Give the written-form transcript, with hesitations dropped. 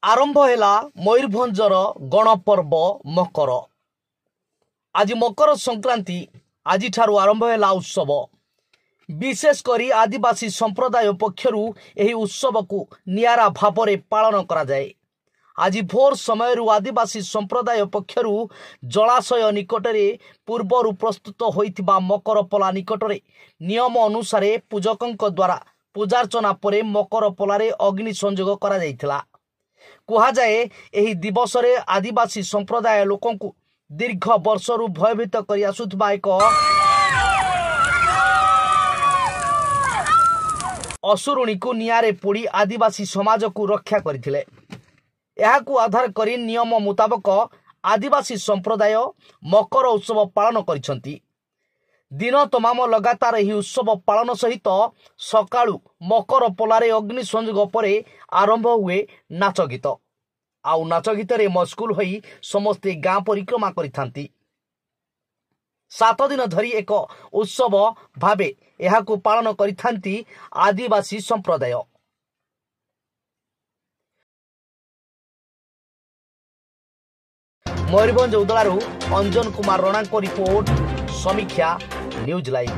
आरंभ है मयूरभंजर गणपर्व मकर। आज मकर संक्रांति आज आरंभ है उत्सव। विशेषकर आदिवासी संप्रदाय पक्षर यह उत्सव को नियारा भाव में पालन करा जाए। आज भोर समय आदिवासी संप्रदाय पक्षर जलाशय निकटरे पूर्वर प्रस्तुत होइथिबा मकर पला निकटरे नियम अनुसार पूजकों द्वारा पूजार्चना पर मकर पलारे अग्नि संयोग करा जाइथिला। कुहाजाए एही दिवस रे आदिवासी संप्रदाय लोकों को दीर्घ वर्षरु भयभीत करि आसुथबा एक असुरुणी को नियारे पोड़ी आदिवासी समाज को रक्षा करथिले। एहाकु आधार करी नियम मुताबक आदिवासी संप्रदाय मकर उत्सव पालन करिसंती। दिन तमाम लगातार यह उत्सव पालन सहित सकाळु मकर पलारे अग्नि संयोग परे आरंभ हुए नाच गीत। आउ नाच गीत रे मस्कुल होई समस्ते गाँ परिक्रमा करिथांती। 7 दिन धरी एक उत्सव भावे एहाकु पालन करिथांती आदिवासी संप्रदाय। मयूरभंज उदलारू अंजन कुमार राणा को रिपोर्ट समीक्षा न्यूज लाइव।